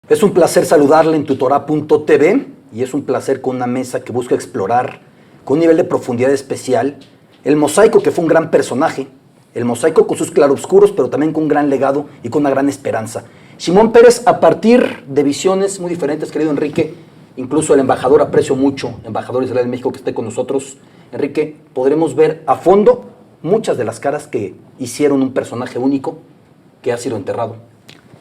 Es un placer saludarle en tutorá.tv y es un placer con una mesa que busca explorar con un nivel de profundidad especial el Mosaico, que fue un gran personaje, el Mosaico con sus claroscuros, pero también con un gran legado y con una gran esperanza. Shimón Peres, a partir de visiones muy diferentes, querido Enrique, incluso el embajador, aprecio mucho, embajador de Israel en México, que esté con nosotros. Enrique, podremos ver a fondo muchas de las caras que hicieron un personaje único que ha sido enterrado,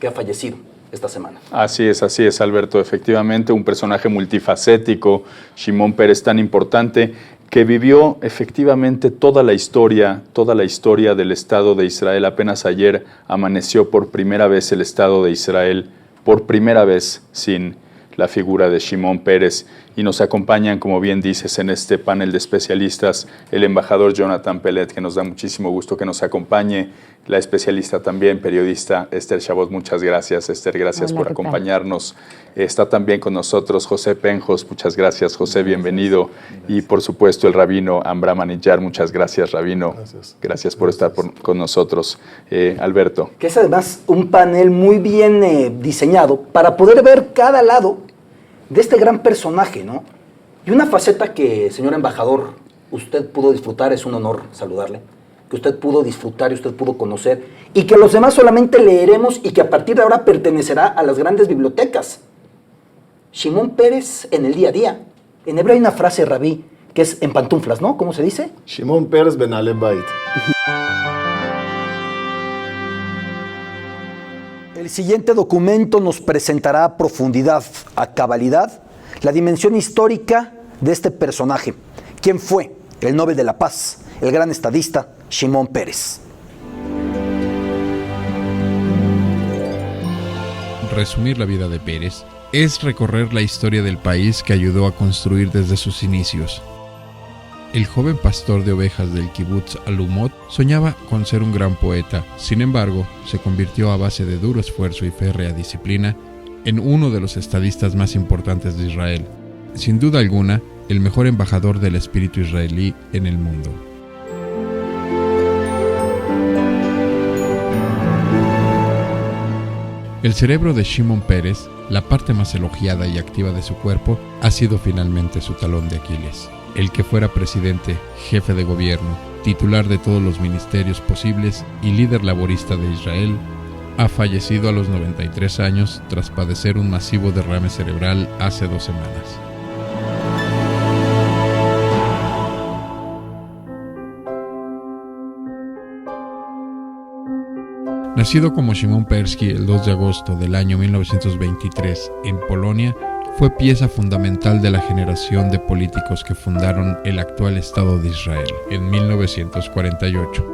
que ha fallecido esta semana. Así es, Alberto. Efectivamente, un personaje multifacético, Shimón Peres, tan importante, que vivió efectivamente toda la historia del Estado de Israel. Apenas ayer amaneció por primera vez el Estado de Israel, por primera vez sin la figura de Shimón Peres. Y nos acompañan, como bien dices, en este panel de especialistas, el embajador Jonathan Peled, que nos da muchísimo gusto que nos acompañe, la especialista también, periodista Esther Chabot. Muchas gracias, Esther, gracias por acompañarnos. Está también con nosotros José Penjos. Muchas gracias, José, bienvenido. Y por supuesto el rabino Ambram Aniyar. Muchas gracias, rabino. Gracias por estar con nosotros. Alberto. Que es además un panel muy bien diseñado para poder ver cada lado de este gran personaje, ¿no? Y una faceta que, señor embajador, usted pudo disfrutar, es un honor saludarle, que usted pudo disfrutar y usted pudo conocer, y que los demás solamente leeremos y que a partir de ahora pertenecerá a las grandes bibliotecas. Shimón Peres en el día a día. En hebreo hay una frase, rabí, que es en pantuflas, ¿no? ¿Cómo se dice? Shimón Peres benale bait. El siguiente documento nos presentará a profundidad, a cabalidad, la dimensión histórica de este personaje. ¿Quién fue? El Nobel de la Paz, el gran estadista Shimón Peres. Resumir la vida de Peres es recorrer la historia del país que ayudó a construir desde sus inicios. El joven pastor de ovejas del kibutz Alumot soñaba con ser un gran poeta. Sin embargo, se convirtió a base de duro esfuerzo y férrea disciplina en uno de los estadistas más importantes de Israel. Sin duda alguna, el mejor embajador del espíritu israelí en el mundo. El cerebro de Shimón Peres, la parte más elogiada y activa de su cuerpo, ha sido finalmente su talón de Aquiles. El que fuera presidente, jefe de gobierno, titular de todos los ministerios posibles y líder laborista de Israel, ha fallecido a los 93 años tras padecer un masivo derrame cerebral hace 2 semanas. Nacido como Shimon Persky el 2 de agosto del año 1923 en Polonia, fue pieza fundamental de la generación de políticos que fundaron el actual Estado de Israel en 1948.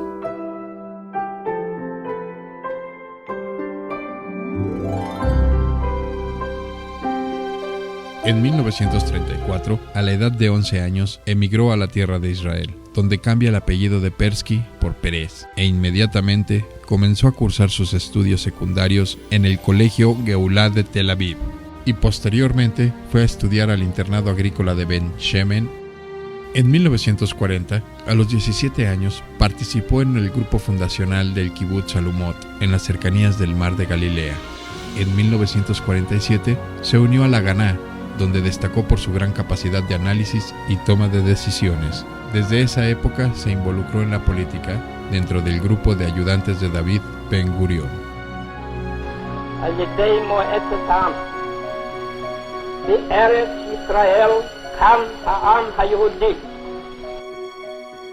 En 1934, a la edad de 11 años, emigró a la tierra de Israel, donde cambia el apellido de Persky por Peres, e inmediatamente comenzó a cursar sus estudios secundarios en el Colegio Geulah de Tel Aviv, y posteriormente fue a estudiar al internado agrícola de Ben Shemen. En 1940, a los 17 años, participó en el grupo fundacional del Kibutz Alumot, en las cercanías del Mar de Galilea. En 1947, se unió a la Haganah, donde destacó por su gran capacidad de análisis y toma de decisiones. Desde esa época se involucró en la política dentro del grupo de ayudantes de David Ben Gurion.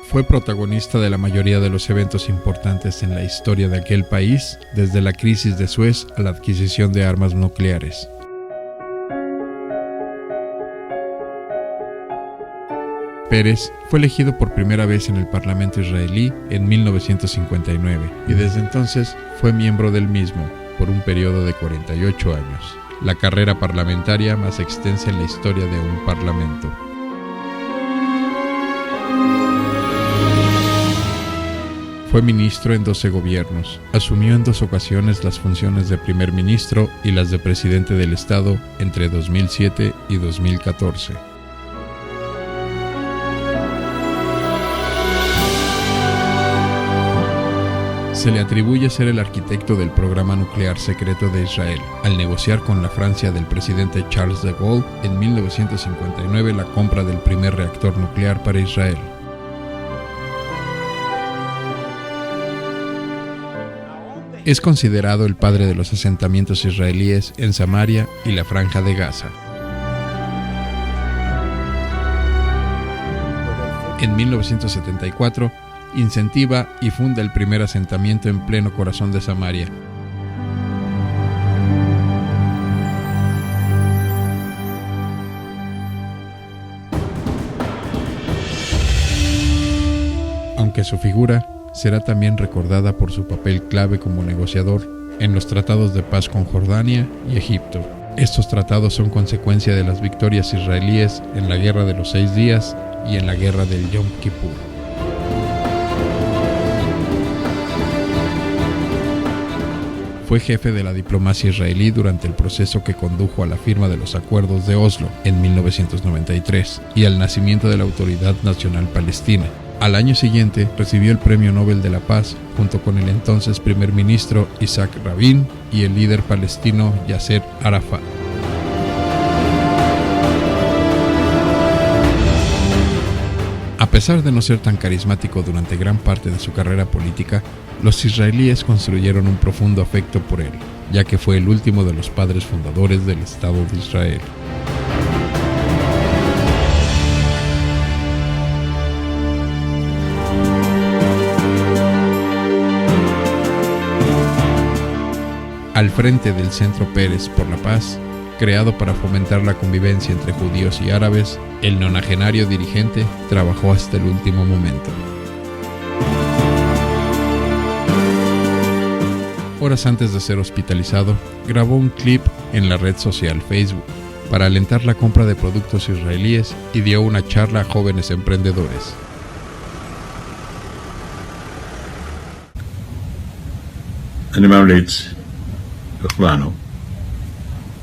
Fue protagonista de la mayoría de los eventos importantes en la historia de aquel país, desde la crisis de Suez a la adquisición de armas nucleares. Peres fue elegido por primera vez en el Parlamento israelí en 1959 y desde entonces fue miembro del mismo por un periodo de 48 años, la carrera parlamentaria más extensa en la historia de un parlamento. Fue ministro en 12 gobiernos, asumió en 2 ocasiones las funciones de primer ministro y las de presidente del Estado entre 2007 y 2014. Se le atribuye ser el arquitecto del programa nuclear secreto de Israel, al negociar con la Francia del presidente Charles de Gaulle en 1959 la compra del primer reactor nuclear para Israel. Es considerado el padre de los asentamientos israelíes en Samaria y la Franja de Gaza. En 1974, incentiva y funda el primer asentamiento en pleno corazón de Samaria. Aunque su figura será también recordada por su papel clave como negociador en los tratados de paz con Jordania y Egipto. Estos tratados son consecuencia de las victorias israelíes en la Guerra de los 6 días y en la Guerra del Yom Kippur. Fue jefe de la diplomacia israelí durante el proceso que condujo a la firma de los Acuerdos de Oslo en 1993 y al nacimiento de la Autoridad Nacional Palestina. Al año siguiente recibió el Premio Nobel de la Paz junto con el entonces primer ministro Isaac Rabin y el líder palestino Yasser Arafat. A pesar de no ser tan carismático durante gran parte de su carrera política, los israelíes construyeron un profundo afecto por él, ya que fue el último de los padres fundadores del Estado de Israel. Al frente del Centro Pérez por la Paz, creado para fomentar la convivencia entre judíos y árabes, el nonagenario dirigente trabajó hasta el último momento. Horas antes de ser hospitalizado, grabó un clip en la red social Facebook para alentar la compra de productos israelíes y dio una charla a jóvenes emprendedores. אני ממליץ לכולנו,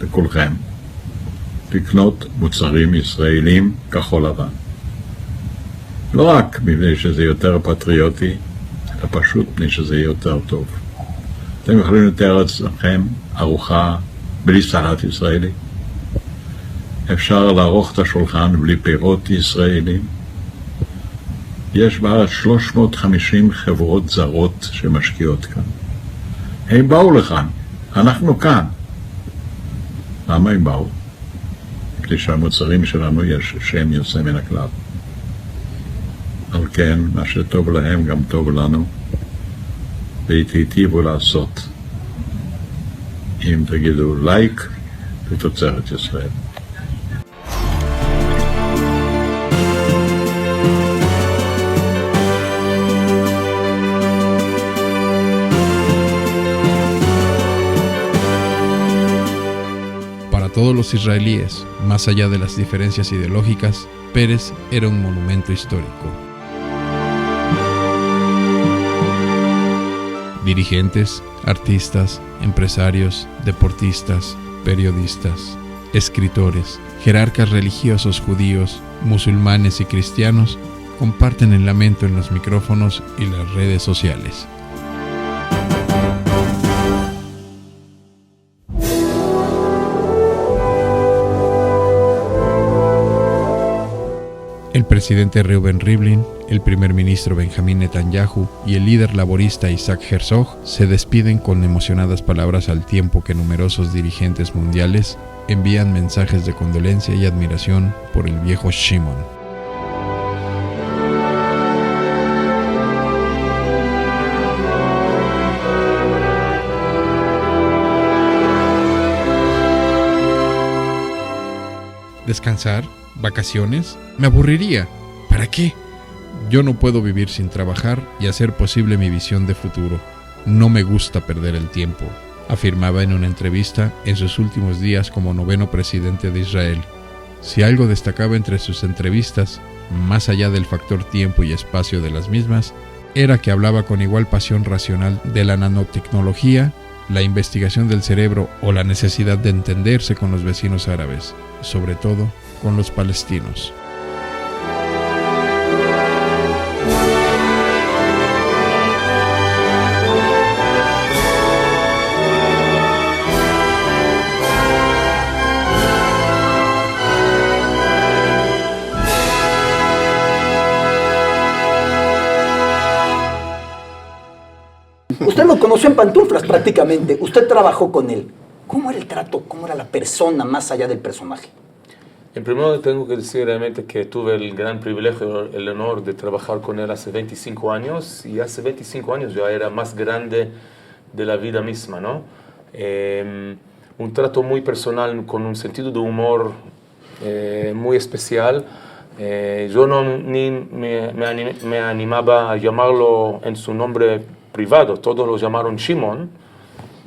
לכולכם, לקנות מוצרים ישראלים כחול לבן. לא רק מפני שזה יותר פטריוטי, אלא פשוט מפני שזה יותר טוב. אתם יכולים לתאר לעצמכם ארוחה בלי סלט ישראלי. אפשר לערוך את השולחן בלי פירות ישראלים. יש בארץ 350 חברות זרות שמשקיעות כאן. הם באו לכאן, אנחנו כאן. למה הם באו? כדי שהמוצרים שלנו יש שם יוצא מן הכלל. על כן, מה שטוב להם גם טוב לנו, והתיטיבו לעשות. אם תגידו לייק ותוצרת ישראל. Todos los israelíes, más allá de las diferencias ideológicas, Pérez era un monumento histórico. Dirigentes, artistas, empresarios, deportistas, periodistas, escritores, jerarcas religiosos judíos, musulmanes y cristianos comparten el lamento en los micrófonos y las redes sociales. El presidente Reuven Rivlin, el primer ministro Benjamín Netanyahu y el líder laborista Isaac Herzog se despiden con emocionadas palabras al tiempo que numerosos dirigentes mundiales envían mensajes de condolencia y admiración por el viejo Shimon. ¿Descansar? ¿Vacaciones? Me aburriría. ¿Para qué? Yo no puedo vivir sin trabajar y hacer posible mi visión de futuro. No me gusta perder el tiempo, afirmaba en una entrevista en sus últimos días como noveno presidente de Israel. Si algo destacaba entre sus entrevistas, más allá del factor tiempo y espacio de las mismas, era que hablaba con igual pasión racional de la nanotecnología, la investigación del cerebro o la necesidad de entenderse con los vecinos árabes, sobre todo con los palestinos. conoció en pantuflas prácticamente. Usted trabajó con él. ¿Cómo era el trato? ¿Cómo era la persona más allá del personaje? En primer lugar, tengo que decir realmente que tuve el gran privilegio, el honor de trabajar con él hace 25 años, y hace 25 años ya era más grande de la vida misma, ¿no? Un trato muy personal, con un sentido de humor muy especial. Yo ni me animaba a llamarlo en su nombre privado, todos lo llamaron Shimon,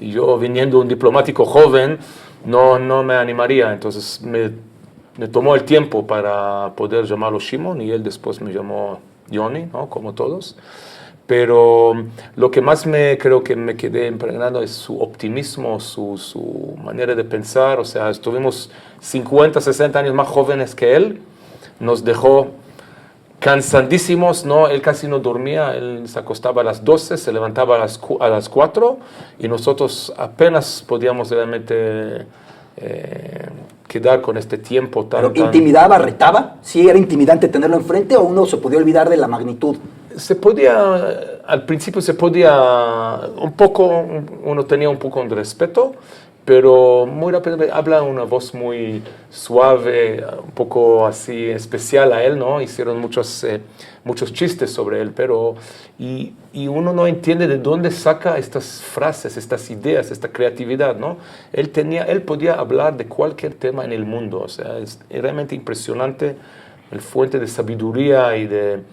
y yo, viniendo un diplomático joven, no me animaría, entonces me tomó el tiempo para poder llamarlo Shimon, y él después me llamó Yoni, ¿no? Como todos. Pero lo que más creo que me quedé impregnado es su optimismo, su manera de pensar. O sea, estuvimos 50, 60 años más jóvenes que él. Nos dejó cansadísimos, ¿no? Él casi no dormía, él se acostaba a las 12, se levantaba a las 4, y nosotros apenas podíamos realmente quedar con este tiempo tan... ¿Pero intimidaba, retaba? ¿Sí era intimidante tenerlo enfrente o uno se podía olvidar de la magnitud? Se podía, al principio se podía un poco, uno tenía un poco de respeto, pero muy rápido habla una voz muy suave, un poco así especial a él, ¿no? Hicieron muchos chistes sobre él, pero y uno no entiende de dónde saca estas frases, estas ideas, esta creatividad, ¿no? Él podía hablar de cualquier tema en el mundo, o sea, es realmente impresionante el fuente de sabiduría y de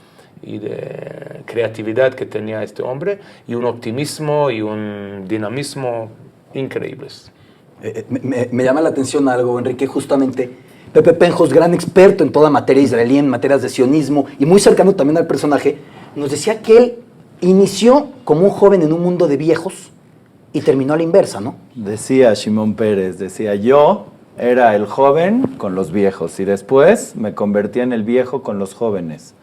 creatividad que tenía este hombre, y un optimismo y un dinamismo increíbles. Me llama la atención algo, Enrique, justamente Pepe Penjos, gran experto en toda materia israelí, en materias de sionismo, y muy cercano también al personaje, nos decía que él inició como un joven en un mundo de viejos y terminó a la inversa, ¿no? Decía Shimon Peres, yo era el joven con los viejos y después me convertí en el viejo con los jóvenes.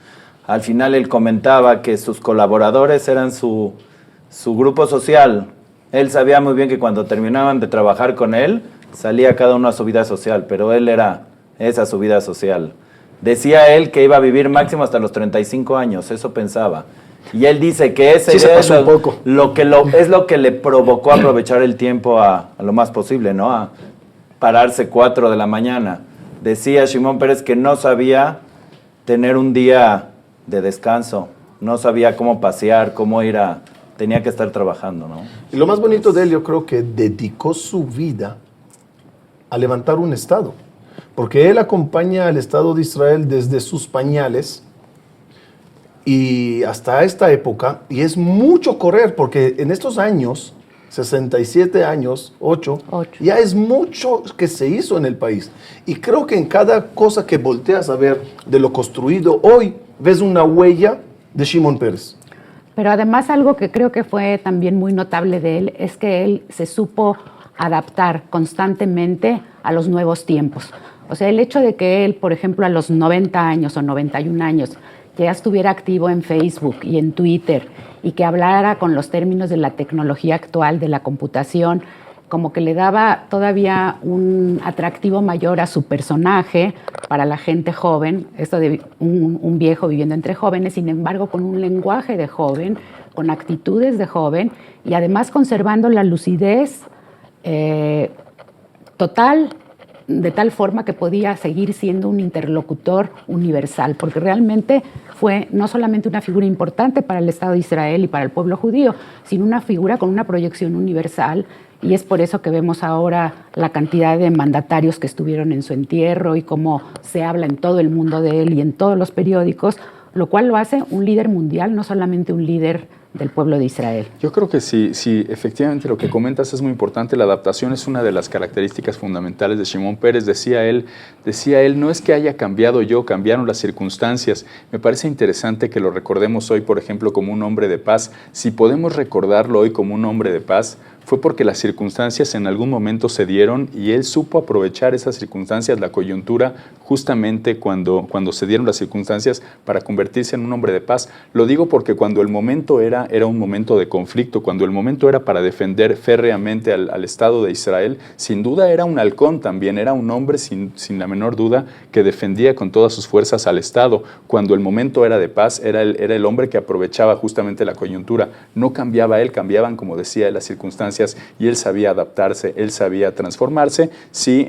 Al final él comentaba que sus colaboradores eran su grupo social. Él sabía muy bien que cuando terminaban de trabajar con él, salía cada uno a su vida social, pero él era esa su vida social. Decía él que iba a vivir máximo hasta los 35 años, eso pensaba. Y él dice que ese es lo que le provocó aprovechar el tiempo a lo más posible, ¿no? A pararse 4 de la mañana. Decía Shimon Peres que no sabía tener un día de descanso, no sabía cómo pasear, cómo ir a... Tenía que estar trabajando, ¿no? Y lo más bonito de él, yo creo que dedicó su vida a levantar un Estado. Porque él acompaña al Estado de Israel desde sus pañales y hasta esta época. Y es mucho correr, porque en estos años, 67 años, 8, ya es mucho que se hizo en el país. Y creo que en cada cosa que volteas a ver de lo construido hoy, ves una huella de Shimon Peres. Pero además algo que creo que fue también muy notable de él es que él se supo adaptar constantemente a los nuevos tiempos. O sea, el hecho de que él, por ejemplo, a los 90 años o 91 años ya estuviera activo en Facebook y en Twitter y que hablara con los términos de la tecnología actual, de la computación, como que le daba todavía un atractivo mayor a su personaje para la gente joven, esto de un viejo viviendo entre jóvenes, sin embargo con un lenguaje de joven, con actitudes de joven y además conservando la lucidez total, de tal forma que podía seguir siendo un interlocutor universal, porque realmente fue no solamente una figura importante para el Estado de Israel y para el pueblo judío, sino una figura con una proyección universal, y es por eso que vemos ahora la cantidad de mandatarios que estuvieron en su entierro y cómo se habla en todo el mundo de él y en todos los periódicos, lo cual lo hace un líder mundial, no solamente un líder del pueblo de Israel. Yo creo que sí, efectivamente lo que comentas es muy importante. La adaptación es una de las características fundamentales de Shimon Peres. Decía él, no es que haya cambiado yo, cambiaron las circunstancias. Me parece interesante que lo recordemos hoy, por ejemplo, como un hombre de paz. Si podemos recordarlo hoy como un hombre de paz, fue porque las circunstancias en algún momento se dieron y él supo aprovechar esas circunstancias, la coyuntura, justamente cuando se dieron las circunstancias para convertirse en un hombre de paz. Lo digo porque cuando el momento era un momento de conflicto, cuando el momento era para defender férreamente al Estado de Israel, sin duda era un halcón también, era un hombre sin la menor duda que defendía con todas sus fuerzas al Estado. Cuando el momento era de paz, era el hombre que aprovechaba justamente la coyuntura. No cambiaba él, cambiaban, como decía, las circunstancias, y él sabía adaptarse, él sabía transformarse, sí,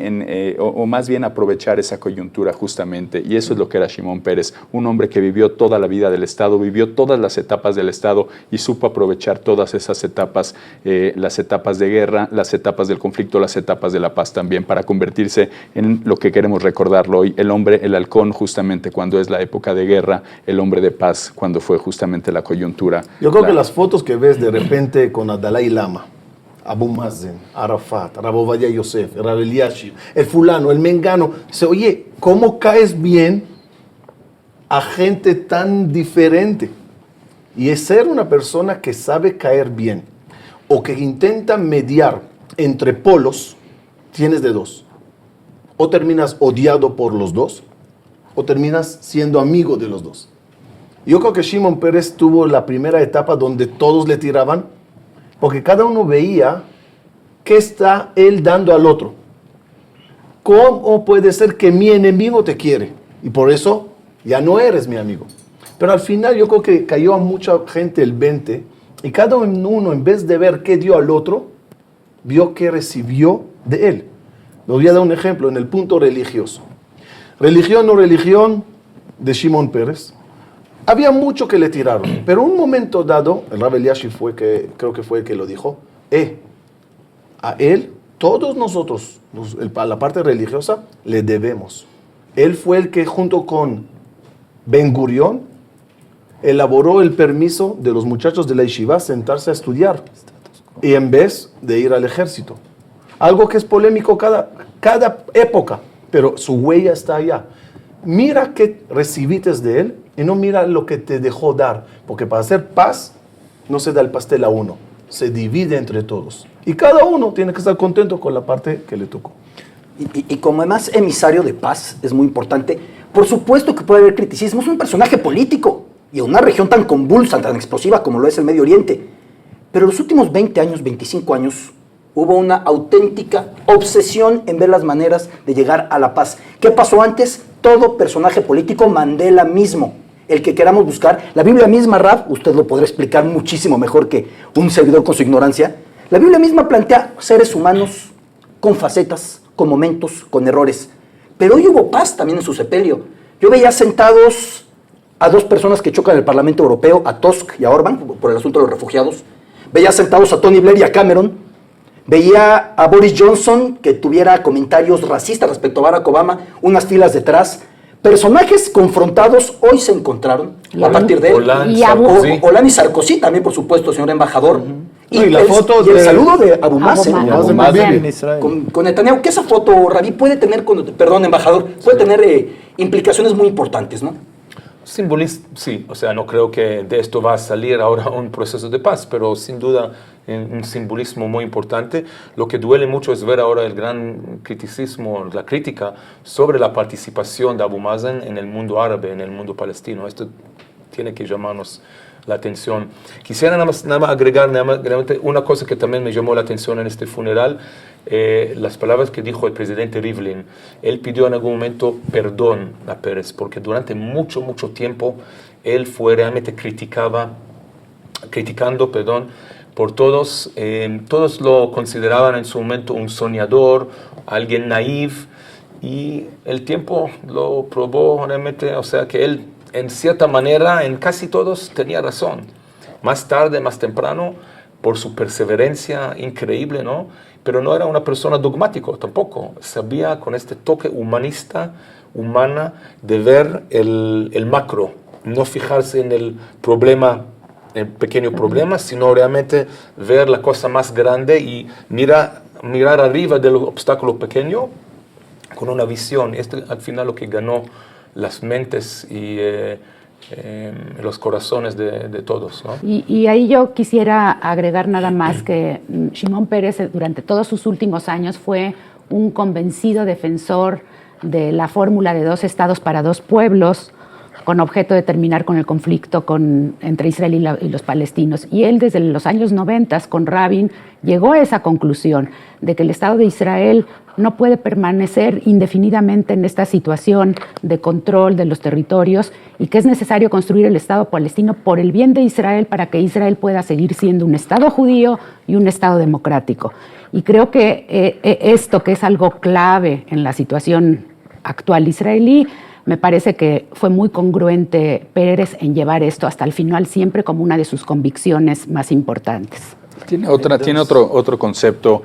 o más bien aprovechar esa coyuntura justamente. Y eso es lo que era Shimon Peres, un hombre que vivió toda la vida del Estado, vivió todas las etapas del Estado y supo aprovechar todas esas etapas, las etapas de guerra, las etapas del conflicto, las etapas de la paz también, para convertirse en lo que queremos recordarlo hoy, el hombre, el halcón justamente cuando es la época de guerra, el hombre de paz cuando fue justamente la coyuntura. Yo creo que las fotos que ves de repente con el Dalai Lama, Abu Mazen, Arafat, Rav Ovadia Yosef, Rav Eliashib, el fulano, el mengano, dice, oye, ¿cómo caes bien a gente tan diferente? Y es ser una persona que sabe caer bien o que intenta mediar entre polos, tienes de dos. O terminas odiado por los dos, o terminas siendo amigo de los dos. Yo creo que Shimon Peres tuvo la primera etapa donde todos le tiraban, porque cada uno veía qué está él dando al otro. ¿Cómo puede ser que mi enemigo te quiere? Y por eso ya no eres mi amigo. Pero al final yo creo que cayó a mucha gente el 20, y cada uno, en vez de ver qué dio al otro, vio qué recibió de él. Les voy a dar un ejemplo en el punto religioso. Religión o religión de Shimon Peres. Había mucho que le tiraron, pero un momento dado, el Rav Eliashib creo que fue el que lo dijo, a él, todos nosotros, a la parte religiosa, le debemos. Él fue el que junto con Ben Gurión elaboró el permiso de los muchachos de la yeshiva sentarse a estudiar, y en vez de ir al ejército. Algo que es polémico cada época, pero su huella está allá. Mira qué recibiste de él y no mira lo que te dejó dar, porque para hacer paz no se da el pastel a uno, se divide entre todos. Y cada uno tiene que estar contento con la parte que le tocó. Y como además emisario de paz, es muy importante, por supuesto que puede haber criticismo, es un personaje político y en una región tan convulsa, tan explosiva como lo es el Medio Oriente. Pero los últimos 20 años, 25 años, hubo una auténtica obsesión en ver las maneras de llegar a la paz. ¿Qué pasó antes? Todo personaje político, Mandela mismo, el que queramos buscar. La Biblia misma, Rav, usted lo podrá explicar muchísimo mejor que un servidor con su ignorancia. La Biblia misma plantea seres humanos con facetas, con momentos, con errores. Pero hoy hubo paz también en su sepelio. Yo veía sentados a dos personas que chocan en el Parlamento Europeo, a Tusk y a Orbán, por el asunto de los refugiados. Veía sentados a Tony Blair y a Cameron. Veía a Boris Johnson que tuviera comentarios racistas respecto a Barack Obama, unas filas detrás. Personajes confrontados hoy se encontraron a partir de él. Hollande y Sarkozy también, por supuesto, señor embajador. Y la foto el saludo de Abu Mazen Mazen. con Netanyahu. Que esa foto, Rabí, puede tener, embajador, puede tener implicaciones muy importantes, ¿no? Sí, o sea, no creo que de esto va a salir ahora un proceso de paz, pero sin duda un simbolismo muy importante. Lo que duele mucho es ver ahora el gran criticismo, la crítica sobre la participación de Abu Mazen en el mundo árabe, en el mundo palestino. Esto tiene que llamarnos la atención. Quisiera nada más agregar una cosa que también me llamó la atención en este funeral, las palabras que dijo el presidente Rivlin. Él pidió en algún momento perdón a Peres, porque durante mucho tiempo él fue realmente criticando por todos. Todos lo consideraban en su momento un soñador, alguien naif, y el tiempo lo probó realmente, o sea que él, en cierta manera, en casi todos tenía razón. Más tarde, más temprano, por su perseverancia increíble, ¿no? Pero no era una persona dogmático tampoco. Sabía con este toque humana, de ver el macro, no fijarse en el problema, el pequeño problema, sino realmente ver la cosa más grande y mirar arriba del obstáculo pequeño con una visión. Al final lo que ganó las mentes y los corazones de todos, ¿no? Y ahí yo quisiera agregar nada más que Shimon Peres durante todos sus últimos años fue un convencido defensor de la fórmula de 2 estados para 2 pueblos, con objeto de terminar con el conflicto entre Israel y los palestinos. Y él desde los años 90 con Rabin llegó a esa conclusión de que el Estado de Israel no puede permanecer indefinidamente en esta situación de control de los territorios y que es necesario construir el Estado palestino por el bien de Israel para que Israel pueda seguir siendo un Estado judío y un Estado democrático. Y creo que esto, que es algo clave en la situación actual israelí, me parece que fue muy congruente Peres en llevar esto hasta el final, siempre como una de sus convicciones más importantes. Tiene otro concepto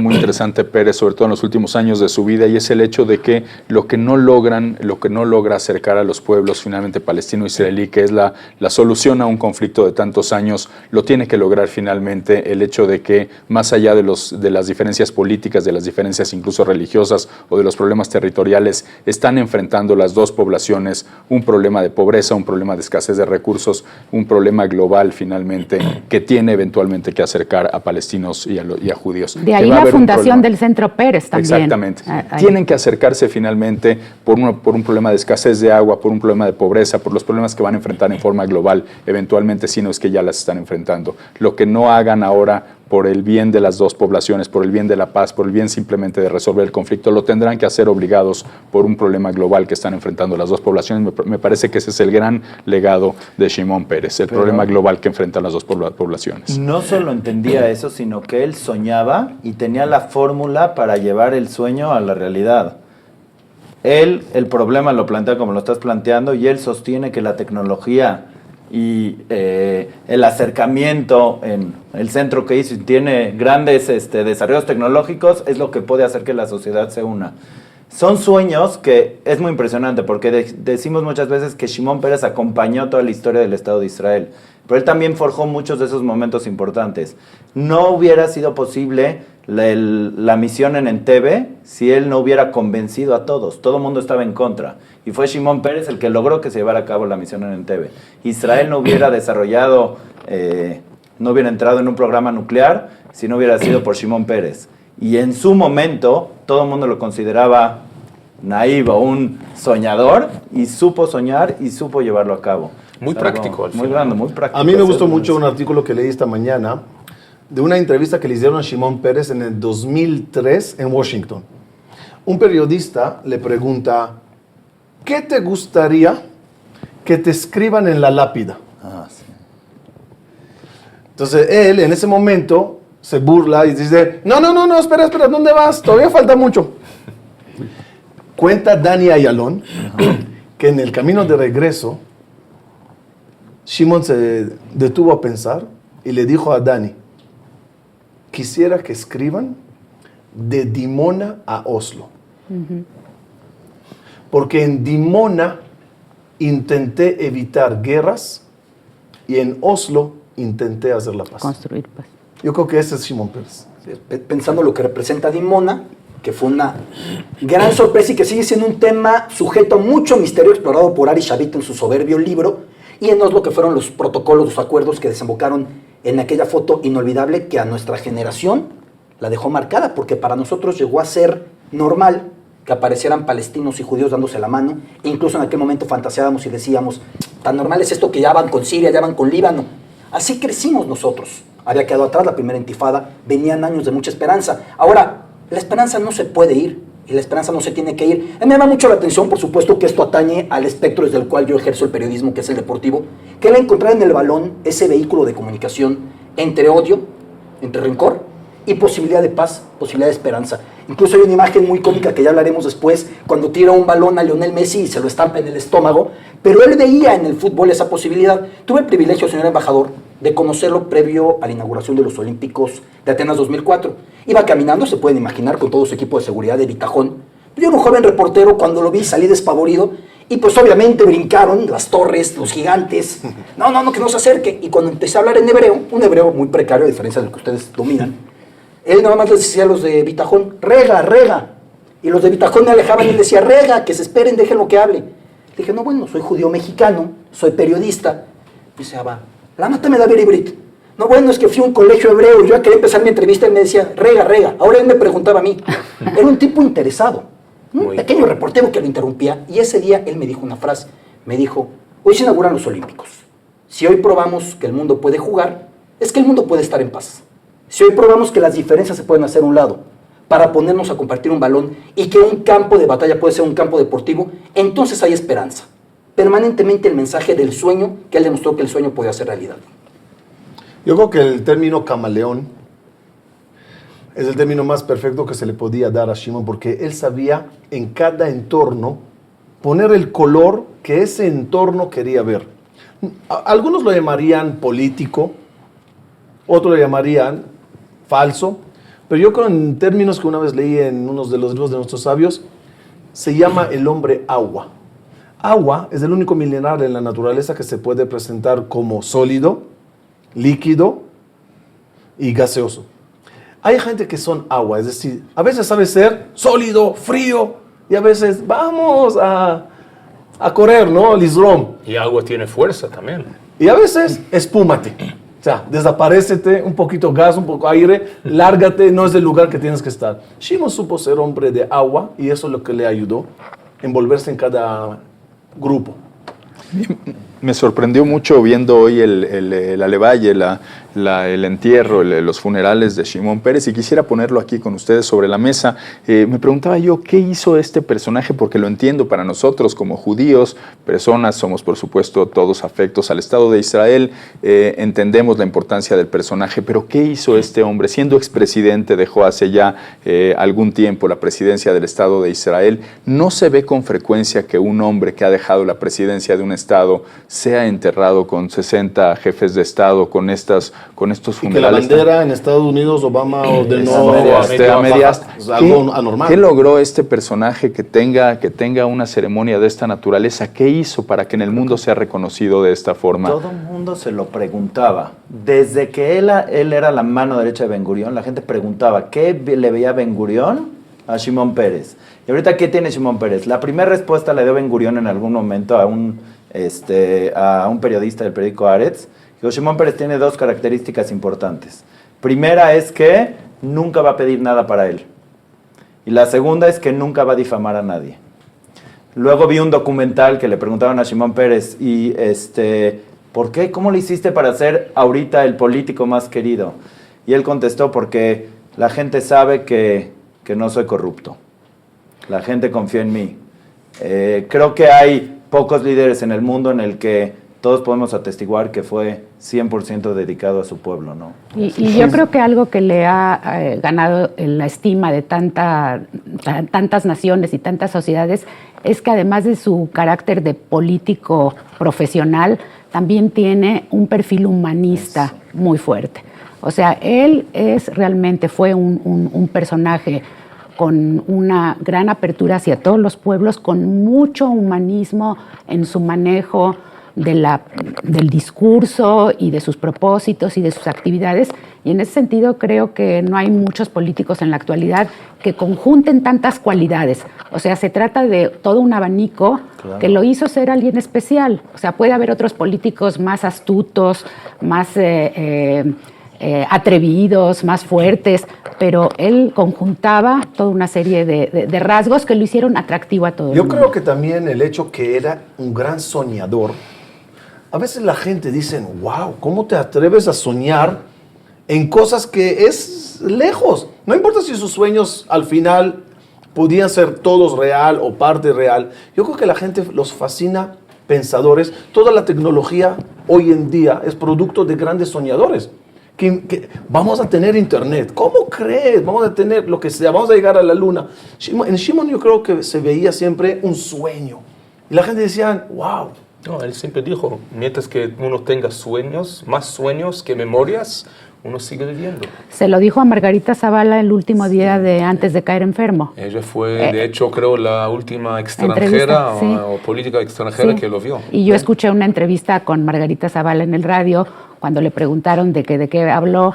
muy interesante Peres, sobre todo en los últimos años de su vida, y es el hecho de que lo que no logra acercar a los pueblos finalmente palestino-israelí, que es la solución a un conflicto de tantos años, lo tiene que lograr finalmente el hecho de que más allá de las diferencias políticas, de las diferencias incluso religiosas o de los problemas territoriales, están enfrentando las dos poblaciones un problema de pobreza, un problema de escasez de recursos, un problema global finalmente que tiene eventualmente que acercar a palestinos y a judíos. De ahí la fundación del Centro Peres también. Exactamente. Tienen que acercarse finalmente por un problema de escasez de agua, por un problema de pobreza, por los problemas que van a enfrentar en forma global, eventualmente, si no es que ya las están enfrentando. Lo que no hagan ahora por el bien de las dos poblaciones, por el bien de la paz, por el bien simplemente de resolver el conflicto, lo tendrán que hacer obligados por un problema global que están enfrentando las dos poblaciones. Me parece que ese es el gran legado de Shimon Peres, el problema global que enfrentan las dos poblaciones. No solo entendía eso, sino que él soñaba y tenía la fórmula para llevar el sueño a la realidad. Él, el problema lo plantea como lo estás planteando, y él sostiene que la tecnología y el acercamiento en el centro que hizo y tiene grandes desarrollos tecnológicos es lo que puede hacer que la sociedad se una. Son sueños que es muy impresionante porque decimos muchas veces que Shimon Peres acompañó toda la historia del Estado de Israel, pero él también forjó muchos de esos momentos importantes. No hubiera sido posible la misión en Entebbe si él no hubiera convencido a todos. Todo el mundo estaba en contra. Y fue Shimon Peres el que logró que se llevara a cabo la misión en Entebbe. Israel no hubiera desarrollado, no hubiera entrado en un programa nuclear si no hubiera sido por Shimon Peres. Y en su momento, todo el mundo lo consideraba naive o un soñador, y supo soñar y supo llevarlo a cabo. Muy práctico. Muy grande, muy práctico. A mí me gustó mucho un artículo que leí esta mañana de una entrevista que le hicieron a Shimon Peres en el 2003 en Washington. Un periodista le pregunta, ¿qué te gustaría que te escriban en la lápida? Sí. Entonces él en ese momento se burla y dice, no, espera, ¿dónde vas? Todavía falta mucho. Cuenta Dani Ayalón que en el camino de regreso, Shimon se detuvo a pensar y le dijo a Dani, quisiera que escriban de Dimona a Oslo. Porque en Dimona intenté evitar guerras y en Oslo intenté hacer la paz. Construir paz. Yo creo que ese es Shimon Peres. Pensando lo que representa Dimona, que fue una gran sorpresa y que sigue siendo un tema sujeto a mucho misterio explorado por Ari Shavit en su soberbio libro, y en Oslo, que fueron los protocolos, los acuerdos que desembocaron en aquella foto inolvidable que a nuestra generación la dejó marcada, porque para nosotros llegó a ser normal que aparecieran palestinos y judíos dándose la mano, e incluso en aquel momento fantaseábamos y decíamos, tan normal es esto que ya van con Siria, ya van con Líbano. Así crecimos nosotros. Había quedado atrás la primera intifada, venían años de mucha esperanza. Ahora, la esperanza no se puede ir y la esperanza no se tiene que ir. A mí me llama mucho la atención, por supuesto, que esto atañe al espectro desde el cual yo ejerzo el periodismo, que es el deportivo, que él encontrar en el balón ese vehículo de comunicación entre odio, entre rencor y posibilidad de paz, posibilidad de esperanza. Incluso hay una imagen muy cómica que ya hablaremos después, cuando tira un balón a Lionel Messi y se lo estampa en el estómago, pero él veía en el fútbol esa posibilidad. Tuve el privilegio, señor embajador, de conocerlo previo a la inauguración de los Olímpicos de Atenas 2004. Iba caminando, se pueden imaginar, con todo su equipo de seguridad de Bitajón. Yo era un joven reportero, cuando lo vi salí despavorido, y pues obviamente brincaron las torres, los gigantes. No, que no se acerque. Y cuando empecé a hablar en hebreo, un hebreo muy precario, a diferencia del que ustedes dominan, él nada más les decía a los de Bitajón, rega. Y los de Bitajón me alejaban y les decía, rega, que se esperen, déjenlo que hable. Le dije, no, bueno, soy judío mexicano, soy periodista. Dice Abba, lama te me da Ibrit. No, bueno, es que fui a un colegio hebreo y yo quería empezar mi entrevista y él me decía, rega. Ahora él me preguntaba a mí. Era un tipo interesado, un pequeño reportero que lo interrumpía. Y ese día él me dijo una frase. Me dijo, hoy se inauguran los Olímpicos. Si hoy probamos que el mundo puede jugar, es que el mundo puede estar en paz. Si hoy probamos que las diferencias se pueden hacer a un lado para ponernos a compartir un balón y que un campo de batalla puede ser un campo deportivo, entonces hay esperanza. Permanentemente el mensaje del sueño, que él demostró que el sueño podía ser realidad. Yo creo que el término camaleón es el término más perfecto que se le podía dar a Shimon, porque él sabía en cada entorno poner el color que ese entorno quería ver. Algunos lo llamarían político, otros lo llamarían falso, pero yo creo en términos que una vez leí en uno de los libros de nuestros sabios, se llama el hombre agua. Agua es el único mineral en la naturaleza que se puede presentar como sólido, líquido y gaseoso. Hay gente que son agua, es decir, a veces sabe ser sólido, frío, y a veces vamos a correr, ¿no? Lizrom. Y agua tiene fuerza también. Y a veces espúmate. O sea, desaparécete, un poquito gas, un poco aire, lárgate, no es el lugar que tienes que estar. Shimon supo ser hombre de agua y eso es lo que le ayudó a envolverse en cada grupo. Me sorprendió mucho viendo hoy el alevalle, el entierro, los funerales de Shimon Peres, y quisiera ponerlo aquí con ustedes sobre la mesa. Me preguntaba yo, ¿qué hizo este personaje? Porque lo entiendo, para nosotros como judíos, personas, somos por supuesto todos afectos al Estado de Israel, entendemos la importancia del personaje, pero ¿qué hizo este hombre? Siendo expresidente, dejó hace ya algún tiempo la presidencia del Estado de Israel. No se ve con frecuencia que un hombre que ha dejado la presidencia de un Estado sea enterrado con 60 jefes de Estado, con estos funerales. Y que la bandera en Estados Unidos, Obama ordenó a medias. Es algo anormal. ¿Qué logró este personaje que tenga una ceremonia de esta naturaleza? ¿Qué hizo para que en el mundo sea reconocido de esta forma? Todo el mundo se lo preguntaba. Desde que él era la mano derecha de Ben Gurión, la gente preguntaba, ¿qué le veía Ben Gurión a Shimon Peres? Y ahorita, ¿qué tiene Shimon Peres? La primera respuesta le dio Ben Gurión en algún momento a un periodista del periódico Haaretz. Dijo, Shimon Peres tiene dos características importantes. Primera es que nunca va a pedir nada para él. Y la segunda es que nunca va a difamar a nadie. Luego vi un documental que le preguntaban a Shimon Peres, ¿por qué? ¿Cómo le hiciste para ser ahorita el político más querido? Y él contestó, porque la gente sabe que no soy corrupto. La gente confía en mí. Creo que hay pocos líderes en el mundo en el que todos podemos atestiguar que fue 100% dedicado a su pueblo, ¿no? Y yo creo que algo que le ha ganado la estima de tantas naciones y tantas sociedades es que además de su carácter de político profesional, también tiene un perfil humanista muy fuerte. O sea, él fue un personaje con una gran apertura hacia todos los pueblos, con mucho humanismo en su manejo del discurso y de sus propósitos y de sus actividades. Y en ese sentido creo que no hay muchos políticos en la actualidad que conjunten tantas cualidades. O sea, se trata de todo un abanico que lo hizo ser alguien especial. O sea, puede haber otros políticos más astutos, más atrevidos, más fuertes, pero él conjuntaba toda una serie de rasgos que lo hicieron atractivo a todo el mundo. Yo creo que también el hecho que era un gran soñador. A veces la gente dice, wow, ¿cómo te atreves a soñar en cosas que es lejos? No importa si sus sueños al final podían ser todos real o parte real. Yo creo que la gente los fascina pensadores. Toda la tecnología hoy en día es producto de grandes soñadores. Que vamos a tener internet. ¿Cómo crees? Vamos a tener lo que sea. Vamos a llegar a la luna. En Shimon yo creo que se veía siempre un sueño. Y la gente decía, wow. No, él siempre dijo, mientras que uno tenga sueños, más sueños que memorias, uno sigue viviendo. Se lo dijo a Margarita Zavala el último día antes de caer enfermo. Ella fue, de hecho, creo, la última extranjera o política extranjera que lo vio. Y yo escuché una entrevista con Margarita Zavala en el radio cuando le preguntaron de qué habló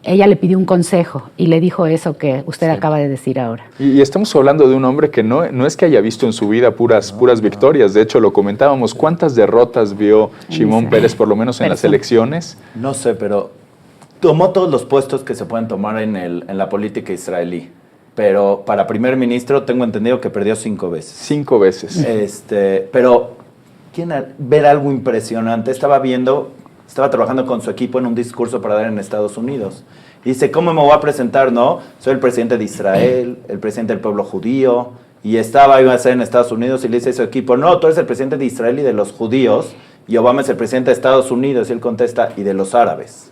ella le pidió un consejo y le dijo eso que usted acaba de decir ahora. Y estamos hablando de un hombre que no es que haya visto en su vida puras victorias. De hecho, lo comentábamos. ¿Cuántas derrotas vio Shimon Peres, por lo menos en las elecciones? No sé, pero tomó todos los puestos que se pueden tomar en la política israelí. Pero para primer ministro tengo entendido que perdió 5 veces. 5 veces. Pero ver algo impresionante. Estaba trabajando con su equipo en un discurso para dar en Estados Unidos. Y dice, ¿cómo me voy a presentar? No, soy el presidente de Israel, el presidente del pueblo judío. Y iba a ser en Estados Unidos y le dice a su equipo, no, tú eres el presidente de Israel y de los judíos. Y Obama es el presidente de Estados Unidos. Y él contesta, y de los árabes.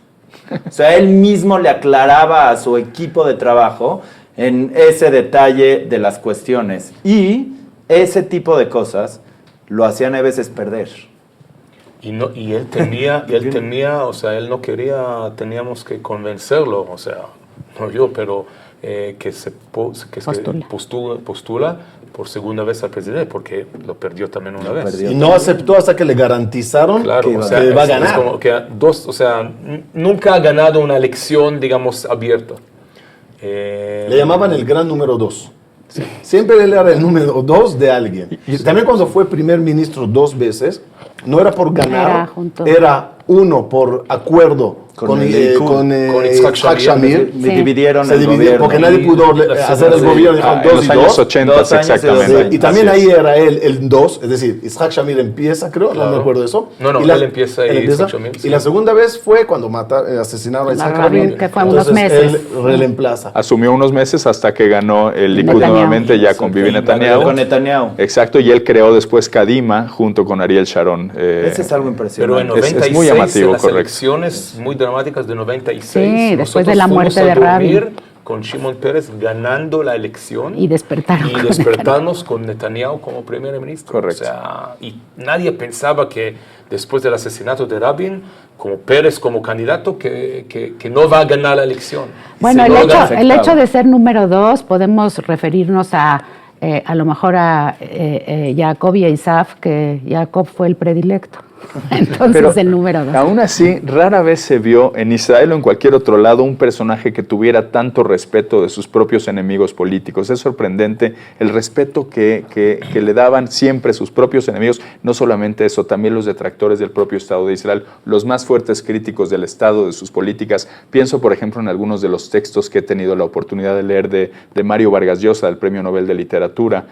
O sea, él mismo le aclaraba a su equipo de trabajo en ese detalle de las cuestiones. Y ese tipo de cosas lo hacían a veces perder. Y él temía, o sea, él no quería, teníamos que convencerlo, o sea, no yo, pero que postula por segunda vez al presidente, porque lo perdió también una vez. Y no aceptó hasta que le garantizaron que va a ganar. Es como que nunca ha ganado una elección, digamos, abierta. Le llamaban el gran número 2. Sí. Siempre él era el número 2 de alguien. Y también cuando fue primer ministro 2 veces, no era por ganar, era uno por acuerdo con Yitzhak Shamir. Sí. Dividieron se el gobierno. Porque nadie pudo hacer el gobierno. Dijeron 2 y 2. En los años 80, exactamente. Y también ahí era él el 2, es decir, Yitzhak Shamir empieza, creo, no me acuerdo de eso. Él empieza y Yitzhak Shamir. Y la segunda vez fue cuando asesinaron a Yitzhak Rabin. Que fue unos meses. Él reemplaza. Asumió unos meses hasta que ganó el Likud nuevamente, ya con Bibi Netanyahu. Con Netanyahu. Exacto, y él creó después Kadima junto con Ariel Sharon. Ese es algo impresionante. Pero en 96, es muy llamativo, las correcto. elecciones muy dramáticas de 96. Sí, después de la muerte de Rabin. Con Shimon Peres ganando la elección. Y despertarnos con Netanyahu como primer ministro. Correcto. O sea, y nadie pensaba que después del asesinato de Rabin, como Peres como candidato, que no va a ganar la elección. Bueno, el hecho de ser número 2, podemos referirnos a lo mejor a Jacob y a Isaf, que Jacob fue el predilecto. Entonces Pero, el número 2. Aún así, rara vez se vio en Israel o en cualquier otro lado un personaje que tuviera tanto respeto de sus propios enemigos políticos. Es sorprendente el respeto que le daban siempre sus propios enemigos. No solamente eso, también los detractores del propio Estado de Israel, los más fuertes críticos del Estado, de sus políticas. Pienso, por ejemplo, en algunos de los textos que he tenido la oportunidad de leer de Mario Vargas Llosa, del Premio Nobel de Literatura,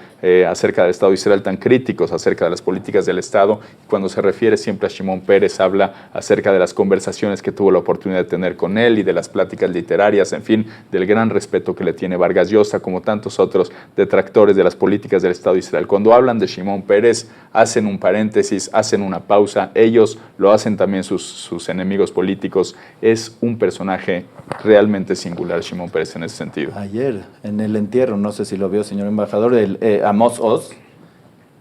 acerca del Estado de Israel, tan críticos acerca de las políticas del Estado. Cuando se refiere siempre a Shimon Peres, habla acerca de las conversaciones que tuvo la oportunidad de tener con él y de las pláticas literarias, en fin, del gran respeto que le tiene Vargas Llosa, como tantos otros detractores de las políticas del Estado de Israel. Cuando hablan de Shimon Peres, hacen un paréntesis, hacen una pausa, ellos lo hacen también sus enemigos políticos. Es un personaje realmente singular, Shimon Peres, en ese sentido. Ayer, en el entierro, no sé si lo vio, señor embajador, Amos Oz,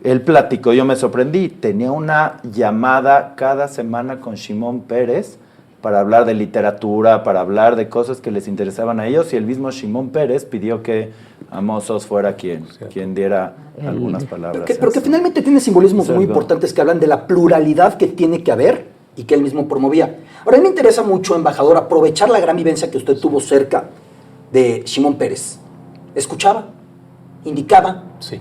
él platicó, yo me sorprendí, tenía una llamada cada semana con Shimon Peres para hablar de literatura, para hablar de cosas que les interesaban a ellos, y el mismo Shimon Peres pidió que Amos Oz fuera quien diera algunas palabras. Pero que finalmente tiene simbolismos muy importantes que hablan de la pluralidad que tiene que haber y que él mismo promovía. Ahora, a mí me interesa mucho, embajador, aprovechar la gran vivencia que usted tuvo cerca de Shimon Peres. ¿Escuchaba? ¿Indicaba? Sí.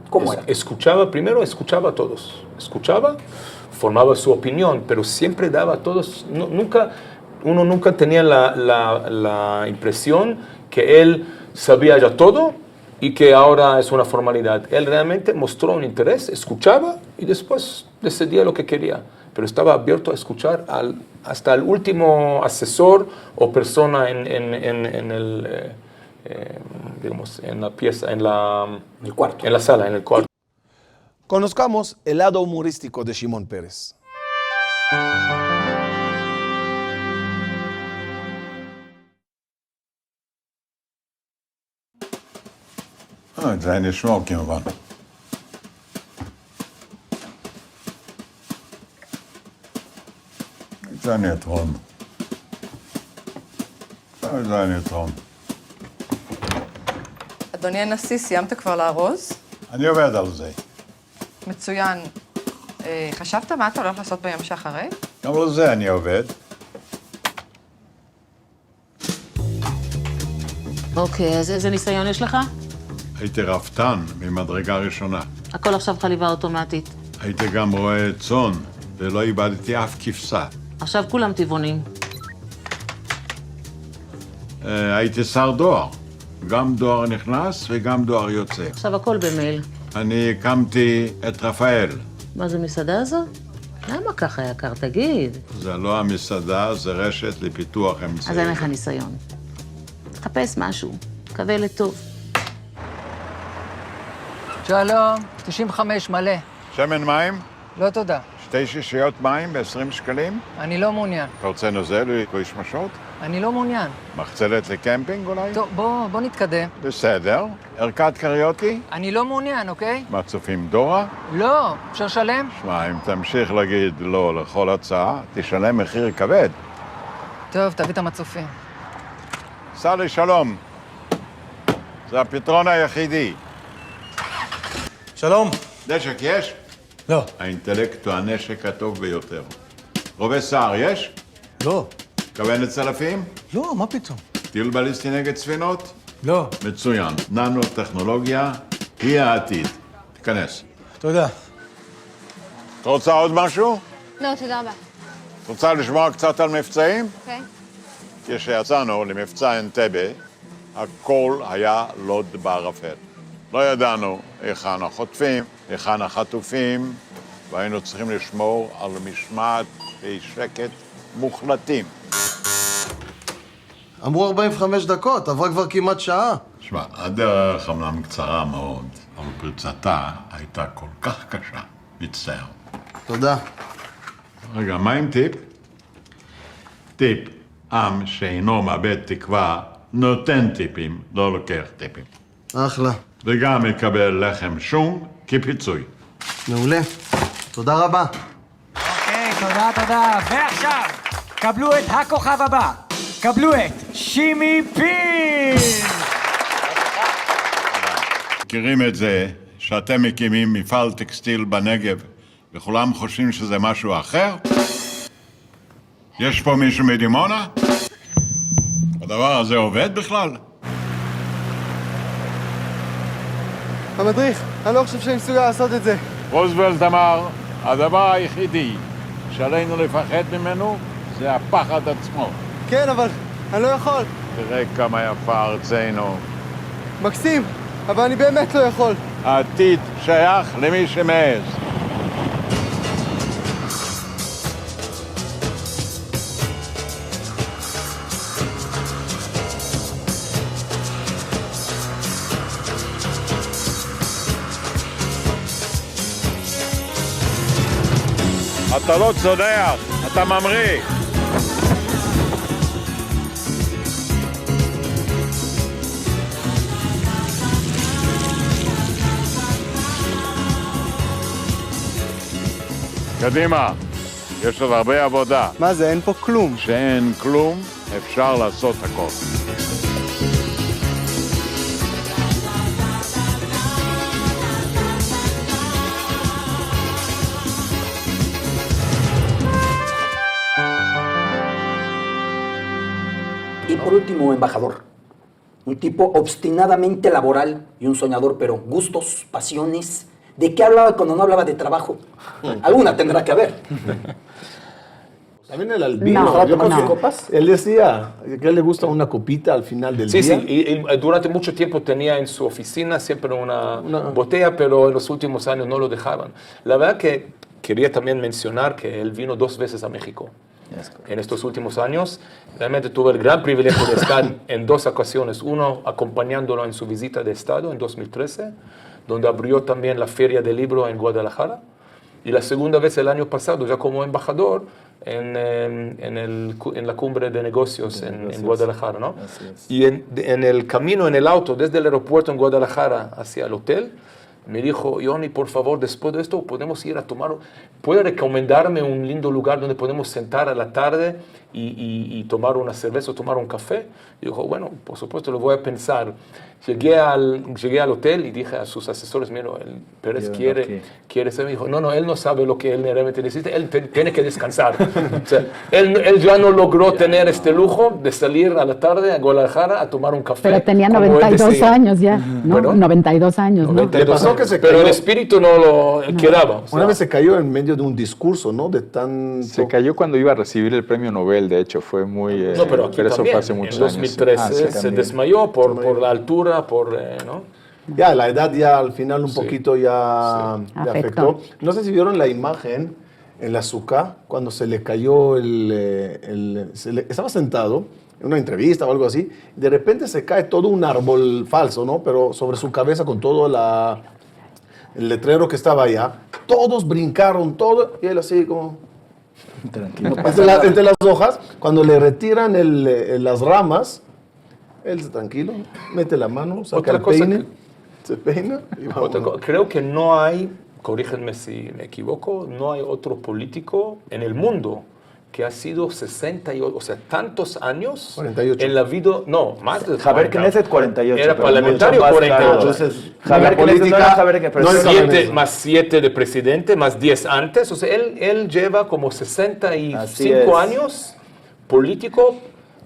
¿Cómo era? Escuchaba a todos. Escuchaba, formaba su opinión, pero siempre daba a todos. Uno nunca tenía la impresión que él sabía ya todo y que ahora es una formalidad. Él realmente mostró un interés, escuchaba y después decidía lo que quería. Pero estaba abierto a escuchar hasta el último asesor o persona digamos, en la pieza, en el cuarto. En la sala, en el cuarto. Conozcamos el lado humorístico de Shimon Peres. זה נשמור כמובן. זה ניוטרון. זה ניוטרון. אדוני הנשיא, סיימת כבר לארוז? אני עובד על זה. מצוין. חשבת מה אתה הולך לעשות ביום שאחרי? גם על זה אני עובד. אוקיי, אז איזה ניסיון יש לך? הייתי רפתן ממדרגה ראשונה. הכל עכשיו חליבה אוטומטית. הייתי גם רועה צאן, ולא איבדתי אף כבשה. עכשיו כולם טבעונים. הייתי שר דואר. גם דואר נכנס וגם דואר יוצא. עכשיו הכל במייל. אני הקמתי את רפאל. מה זה מסעדה הזו? למה ככה יקר? תגיד. זה לא המסעדה, זה רשת לפיתוח אמצעי. אז אין לך ניסיון. תחפש משהו, קווה לטוב. שלום, 95 מלא. שמן מים? לא תודה. 2 שישיות מים ב-20 שקלים? אני לא מעוניין. אתה רוצה נוזל או שמשות? אני לא מעוניין. מחצלת לקמפינג אולי? טוב, בוא נתקדם. בסדר. ערכת קריוקי? אני לא מעוניין, אוקיי? מצופים דורה? לא, אפשר לשלם? שמע, אם תמשיך להגיד לא לכל הצעה, תשלם מחיר כבד. טוב, תביא את המצופים. סלי, שלום. זה הפתרון היחידי. שלום. נשק יש? לא. האינטלקט הוא הנשק הטוב ביותר. רובה סער יש? לא. כוון לצלפים? לא, מה פתאום? טיל בליסטי נגד ספינות? לא. מצוין. ננו-טכנולוגיה היא העתיד. תיכנס. תודה. את רוצה עוד משהו? לא, תודה רבה. את רוצה לשמוע קצת על מבצעים? אוקיי. כשיצאנו למבצע אנטבה, הכל היה לוד בערפל. לא ידענו היכן החוטפים, היכן החטופים, והיינו צריכים לשמור על משמעת ושקט מוחלטים. אמרו 45 דקות, עברה כבר כמעט שעה. שמע, הדרך אמנם קצרה מאוד, אבל פריצתה הייתה כל כך קשה. מצטער. תודה. רגע, מה עם טיפ? טיפ, עם שאינו מאבד תקווה, נותן טיפים, לא לוקח טיפים. אחלה. וגם יקבל לחם שום כפיצוי. מעולה. תודה רבה. אוקיי, תודה. ועכשיו, קבלו את הכוכב הבא. קבלו את שימי פין! מכירים את זה שאתם מקימים מפעל טקסטיל בנגב וכולם חושבים שזה משהו אחר? יש פה מישהו מדימונה? הדבר הזה עובד בכלל? המדריך, אני לא חושב שאני מסוגל לעשות את זה. רוזוולט אמר, הדבר היחידי שעלינו לפחד ממנו זה הפחד עצמו. כן, אבל אני לא יכול. תראה כמה יפה ארצנו. מקסים, אבל אני באמת לא יכול. העתיד שייך למי שמעז. אתה לא צונח, אתה ממריא. קדימה, יש עוד הרבה עבודה. מה זה, אין פה כלום. כשאין כלום, אפשר לעשות הכל. Y por último, embajador, un tipo obstinadamente laboral y un soñador, pero gustos, pasiones. ¿De qué hablaba cuando no hablaba de trabajo? Alguna tendrá que haber. También el albino. No, Yo con no. sus copas. Él decía que a él le gusta una copita al final del Sí, día. sí, y durante mucho tiempo tenía en su oficina siempre una botella, pero en los últimos años no lo dejaban. La verdad que quería también mencionar que él vino 2 veces a México. En estos últimos años, realmente tuve el gran privilegio de estar en 2 ocasiones. Uno, acompañándolo en su visita de Estado en 2013, donde abrió también la Feria del Libro en Guadalajara. Y la segunda vez el año pasado, ya como embajador, en la cumbre de negocios en Guadalajara, ¿no? Y en el camino, en el auto, desde el aeropuerto en Guadalajara hacia el hotel, me dijo, Yoni, por favor, después de esto podemos ir a tomar, ¿puede recomendarme un lindo lugar donde podemos sentar a la tarde y tomar una cerveza o tomar un café. Y dijo, bueno, por supuesto lo voy a pensar. Llegué al hotel y dije a sus asesores, mira, el Pérez quiere ser. Me dijo, no, él no sabe lo que él realmente necesita, él tiene que descansar. O sea, él ya no logró tener este lujo de salir a la tarde a Guadalajara a tomar un café. Pero tenía 92 años ya, ¿no? ¿Perdón? 92 años, ¿no? 92 Le pasó años. que se Pero cayó. el espíritu no lo quedaba. O sea, Una vez se cayó en medio de un discurso, ¿no? De tanto... Se cayó cuando iba a recibir el premio Nobel, de hecho, fue muy... no, pero aquí eso también, fue hace muchos en años. 2013 se también. desmayó por la altura, ¿no? Ya, la edad ya al final un Sí. poquito ya le Afectó. afectó. No sé si vieron la imagen en la Sukkah, cuando se le cayó estaba sentado en una entrevista o algo así, de repente se cae todo un árbol falso, ¿no? Pero sobre su cabeza con todo el letrero que estaba allá. Todos brincaron, todo, y él así como... Tranquilo. Entre las hojas, cuando le retiran las ramas, él se tranquilo, mete la mano, saca Otra el cosa peine, que- se peina y vámonos. Creo que no hay, corrígenme si me equivoco, no hay otro político en el mundo que ha sido 68, o sea, tantos años 48. en la vida, no, más de Javier 40. Knesset 48. Era pero parlamentario mucho más 48. caro. Entonces, Javier la Knesset no política era Javier que no es pero- Javier. 7 más 7 de presidente, más 10 antes, o sea, él lleva como Así 65 es. años político.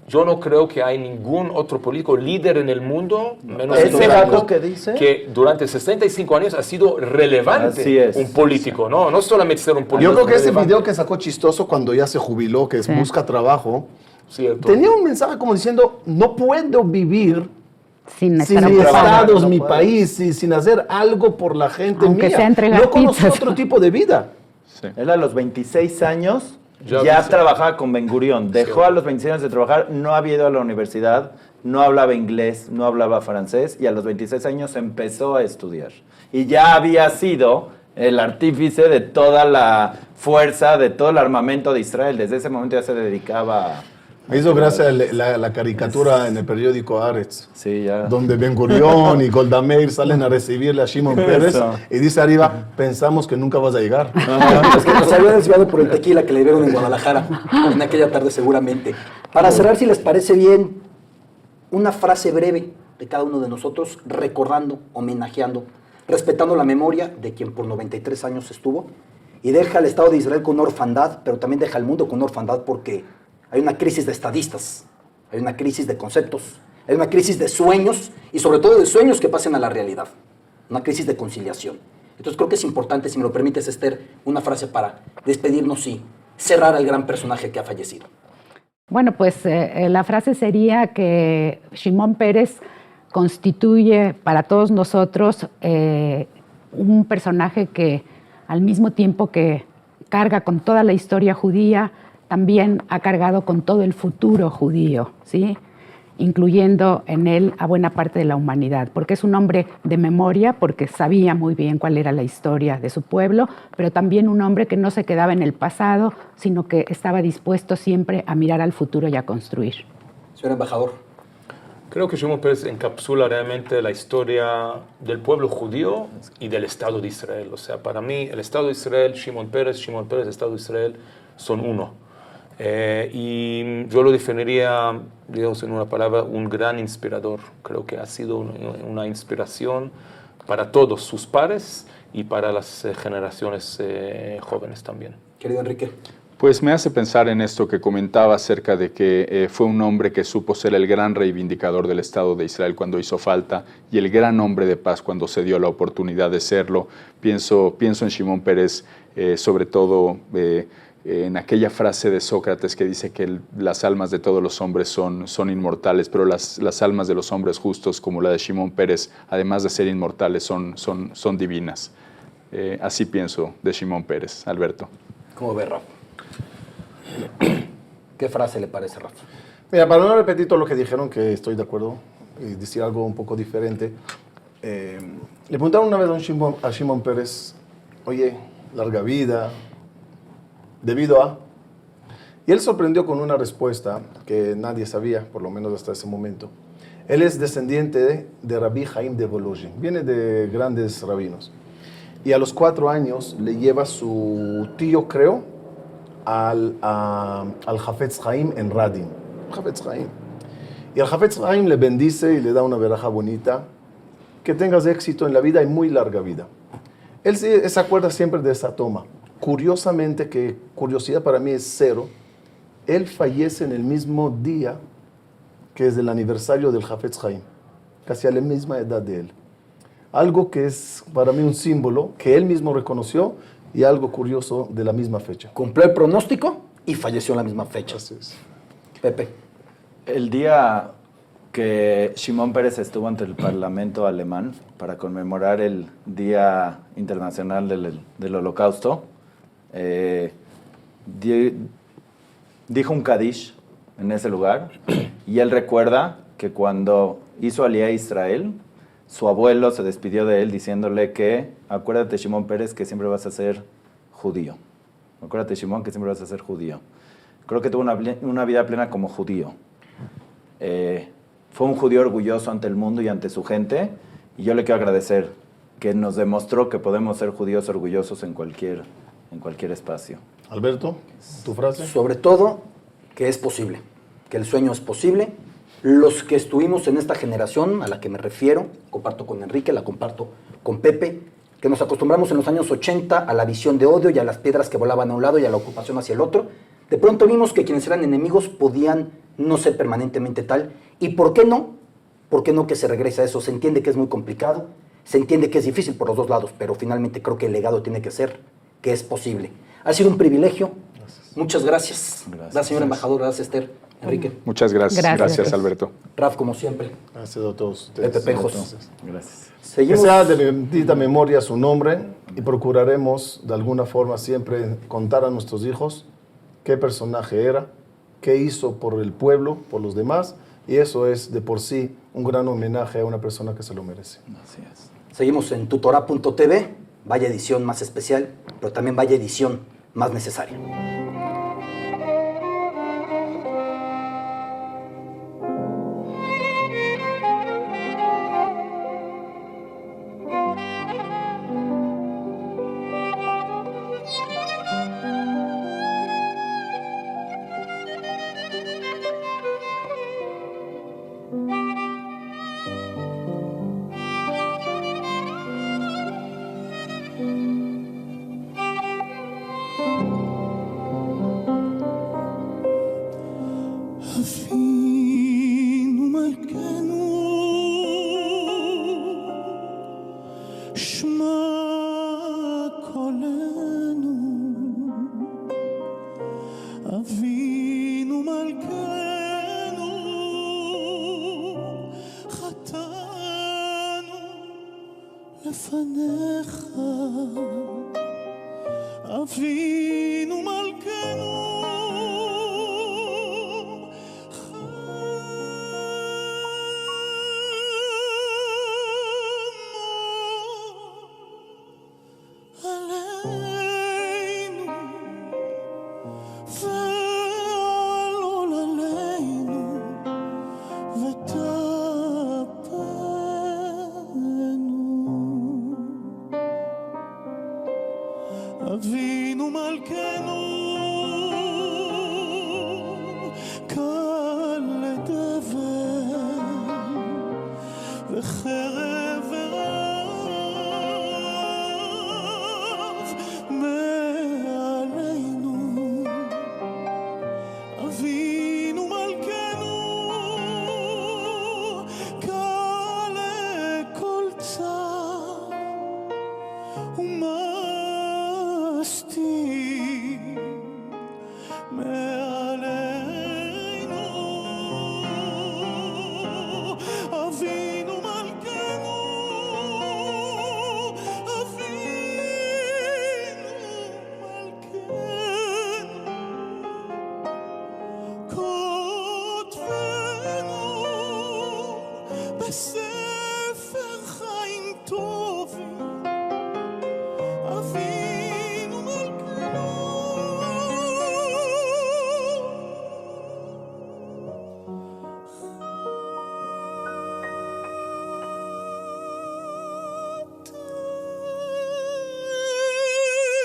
Yo no creo que hay ningún otro político líder en el mundo, menos Ese en dato México, que dice- que durante 65 años ha sido relevante Así es. un político, no solamente ser un político. Yo creo que ese relevante. video que sacó chistoso cuando ya se jubiló, que Sí. busca trabajo, Cierto. tenía un mensaje como diciendo, no puedo vivir Sin sin estar mi ocupado. estados, No mi puede. país, sin hacer algo por la gente Aunque mía. sea entregar No conocí pizzas. otro tipo de vida. Sí. Él a los 26 años Ya ya dice. trabajaba con Ben Gurión. Dejó Cierto. a los 26 años de trabajar, no había ido a la universidad, no hablaba inglés, no hablaba francés y a los 26 años empezó a estudiar. Y ya había sido el artífice de toda la fuerza, de todo el armamento de Israel. Desde ese momento ya se dedicaba a... Me hizo gracia la caricatura en el periódico Haaretz, Sí, ya. donde Ben Gurión y Golda Meir salen a recibirle a Shimon Peres Eso. y dice arriba, pensamos que nunca vas a llegar. Es que nos había desviado por el tequila que le dieron en Guadalajara, en aquella tarde seguramente. Para cerrar, si les parece bien, una frase breve de cada uno de nosotros, recordando, homenajeando, respetando la memoria de quien por 93 años estuvo y deja al Estado de Israel con una orfandad, pero también deja al mundo con una orfandad porque hay una crisis de estadistas, hay una crisis de conceptos, hay una crisis de sueños y sobre todo de sueños que pasen a la realidad, una crisis de conciliación. Entonces creo que es importante, si me lo permites, Esther, una frase para despedirnos y cerrar al gran personaje que ha fallecido. Bueno, pues la frase sería que Shimon Peres constituye para todos nosotros un personaje que al mismo tiempo que carga con toda la historia judía, también ha cargado con todo el futuro judío, ¿sí? Incluyendo en él a buena parte de la humanidad, porque es un hombre de memoria, porque sabía muy bien cuál era la historia de su pueblo, pero también un hombre que no se quedaba en el pasado, sino que estaba dispuesto siempre a mirar al futuro y a construir. Señor embajador. Creo que Shimon Peres encapsula realmente la historia del pueblo judío y del Estado de Israel. O sea, para mí, el Estado de Israel, Shimon Peres, Estado de Israel, son uno. Y yo lo definiría, digamos en una palabra, un gran inspirador. Creo que ha sido una inspiración para todos sus pares y para las generaciones jóvenes también. Querido Enrique. Pues me hace pensar en esto que comentaba acerca de que fue un hombre que supo ser el gran reivindicador del Estado de Israel cuando hizo falta y el gran hombre de paz cuando se dio la oportunidad de serlo. Pienso en Shimon Peres, sobre todo en aquella frase de Sócrates que dice que las almas de todos los hombres son inmortales, pero las almas de los hombres justos, como la de Shimon Peres, además de ser inmortales, son divinas. Así pienso de Shimon Peres, Alberto. ¿Cómo ve, Rafa? ¿Qué frase le parece, Rafa? Mira, para no repetir todo lo que dijeron, que estoy de acuerdo, y decir algo un poco diferente, le preguntaron una vez a Shimon Peres, oye, larga vida, debido a... Y él sorprendió con una respuesta que nadie sabía, por lo menos hasta ese momento. Él es descendiente de Rabbi Haim de Volozhin, viene de grandes rabinos. Y a los 4 años le lleva su tío, creo, al Hafetz Haim en Radin. Hafetz Haim. Y el Hafetz Haim le bendice y le da una veraja bonita. Que tengas éxito en la vida y muy larga vida. Él se acuerda siempre de esa toma. Curiosamente, que curiosidad para mí es cero, él fallece en el mismo día que es el aniversario del Hafetz Haim, casi a la misma edad de él. Algo que es para mí un símbolo que él mismo reconoció y algo curioso de la misma fecha. Cumplió el pronóstico y falleció en la misma fecha. Así es. Pepe. El día que Shimon Peres estuvo ante el Parlamento alemán para conmemorar el Día Internacional del Holocausto, dijo un Kadish en ese lugar, y él recuerda que cuando hizo Aliyah a Israel, su abuelo se despidió de él diciéndole que acuérdate, Shimon Peres, que siempre vas a ser judío. Acuérdate, Shimon, que siempre vas a ser judío. Creo que tuvo una vida plena como judío. Fue un judío orgulloso ante el mundo y ante su gente, y yo le quiero agradecer que nos demostró que podemos ser judíos orgullosos en cualquier espacio. Alberto, ¿tu frase? Sobre todo, que es posible, que el sueño es posible. Los que estuvimos en esta generación, a la que me refiero, comparto con Enrique, la comparto con Pepe, que nos acostumbramos en los años 80 a la visión de odio y a las piedras que volaban a un lado y a la ocupación hacia el otro. De pronto vimos que quienes eran enemigos podían no ser permanentemente tal. ¿Y por qué no? ¿Por qué no que se regrese a eso? Se entiende que es muy complicado, se entiende que es difícil por los dos lados, pero finalmente creo que el legado tiene que ser que es posible. Ha sido un privilegio. Gracias. Muchas gracias. Gracias, señor embajador. Gracias, Esther. Enrique. Muchas gracias. Gracias, Alberto. Raf, como siempre. Gracias a todos ustedes. Pepe Pejos. Gracias. Que sea de bendita memoria su nombre y procuraremos de alguna forma siempre contar a nuestros hijos qué personaje era, qué hizo por el pueblo, por los demás, y eso es de por sí un gran homenaje a una persona que se lo merece. Así es. Seguimos en tutora.tv, vaya edición más especial, pero también vaya edición más necesaria.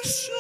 Show.